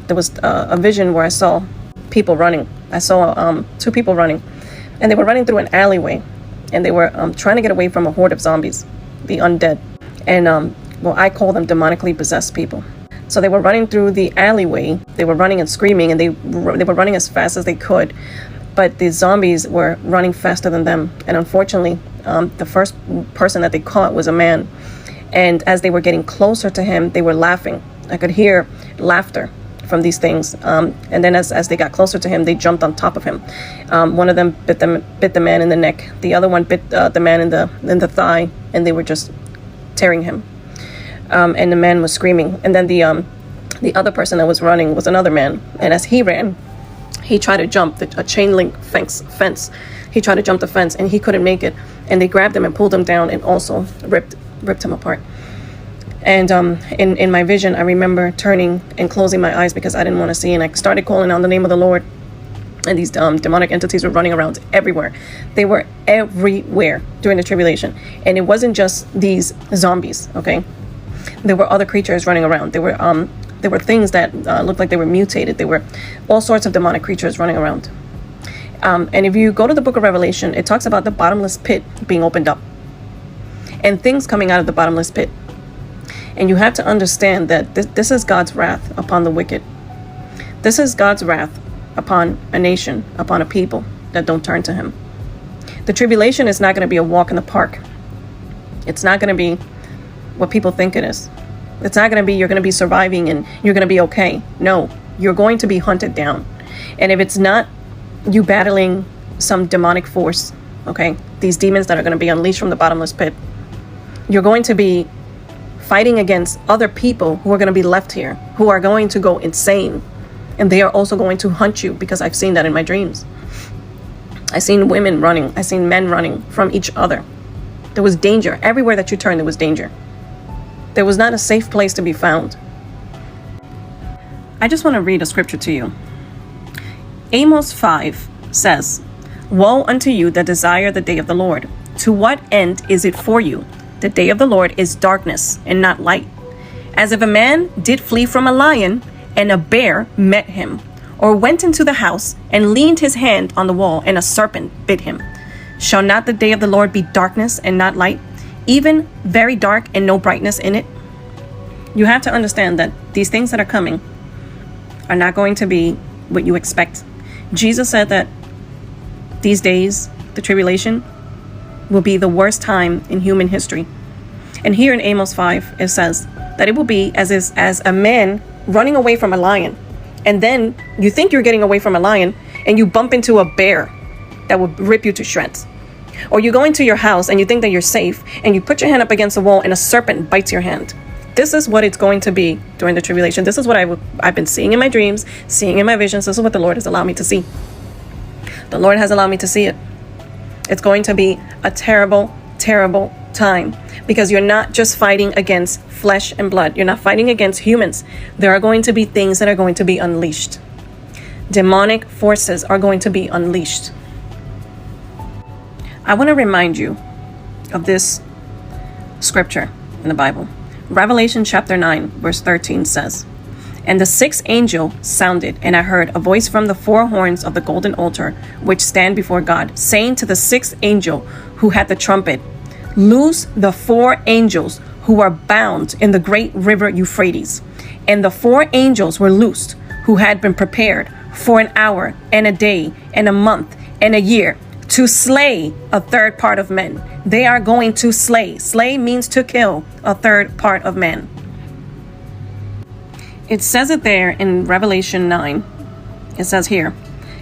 there was a vision where I saw people running. I saw two people running, and they were running through an alleyway, and they were trying to get away from a horde of zombies, the undead. And well, I call them demonically possessed people. So they were running through the alleyway. They were running and screaming, and they were running as fast as they could. But the zombies were running faster than them. And unfortunately, the first person that they caught was a man. And as they were getting closer to him, they were laughing. I could hear laughter from these things. And then as they got closer to him, they jumped on top of him. One of them bit the man in the neck. The other one bit the man in the thigh, and they were just tearing him. And the man was screaming. And then the other person that was running was another man. And as he ran, he tried to jump a chain link fence. He tried to jump the fence, and he couldn't make it. And they grabbed him and pulled him down, and also ripped him apart. And in my vision, I remember turning and closing my eyes because I didn't want to see. And I started calling on the name of the Lord. And these demonic entities were running around everywhere. They were everywhere during the tribulation. And it wasn't just these zombies, okay? There were other creatures running around. There were things that looked like they were mutated. There were all sorts of demonic creatures running around. And if you go to the book of Revelation, it talks about the bottomless pit being opened up and things coming out of the bottomless pit. And you have to understand that this is God's wrath upon the wicked. This is God's wrath upon a nation, upon a people that don't turn to him. The tribulation is not going to be a walk in the park. It's not going to be what people think it is. It's not going to be you're going to be surviving and you're going to be okay. No, you're going to be hunted down. And if it's not you battling some demonic force, okay, these demons that are going to be unleashed from the bottomless pit, you're going to be fighting against other people who are going to be left here, who are going to go insane. And they are also going to hunt you, because I've seen that in my dreams. I've seen women running. I've seen men running from each other. There was danger. Everywhere that you turned, there was danger. There was not a safe place to be found. I just want to read a scripture to you. Amos 5 says, "Woe unto you that desire the day of the Lord. To what end is it for you? The day of the Lord is darkness and not light. As if a man did flee from a lion, and a bear met him, or went into the house and leaned his hand on the wall, and a serpent bit him. Shall not the day of the Lord be darkness and not light, even very dark and no brightness in it?" You have to understand that these things that are coming are not going to be what you expect. Jesus said that these days, the tribulation, will be the worst time in human history. And here in Amos 5, it says that it will be as a man running away from a lion. And then you think you're getting away from a lion, and you bump into a bear that will rip you to shreds. Or you go into your house and you think that you're safe, and you put your hand up against the wall and a serpent bites your hand. This is what it's going to be during the tribulation. This is what I've been seeing in my dreams, seeing in my visions. This is what the Lord has allowed me to see. The Lord has allowed me to see it. It's going to be a terrible, terrible time, because you're not just fighting against flesh and blood. You're not fighting against humans. There are going to be things that are going to be unleashed. Demonic forces are going to be unleashed. I want to remind you of this scripture in the Bible. Revelation chapter 9, verse 13 says, "And the sixth angel sounded, and I heard a voice from the four horns of the golden altar, which stand before God, saying to the sixth angel who had the trumpet, Loose the four angels who are bound in the great river Euphrates. And the four angels were loosed, who had been prepared for an hour and a day and a month and a year, to slay a third part of men." They are going to slay. Slay means to kill a third part of men. It says it there in Revelation 9. It says here,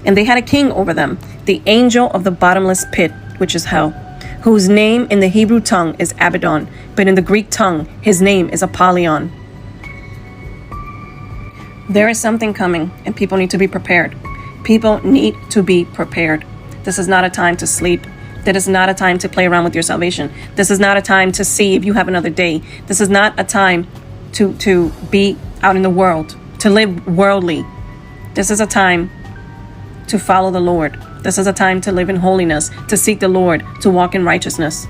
"And they had a king over them, the angel of the bottomless pit, which is hell, whose name in the Hebrew tongue is Abaddon, but in the Greek tongue his name is Apollyon." There is something coming, and people need to be prepared. People need to be prepared. This is not a time to sleep. That is not a time to play around with your salvation. This is not a time to see if you have another day. This is not a time to be out in the world, to live worldly. This is a time to follow the Lord. This is a time to live in holiness, to seek the Lord, to walk in righteousness.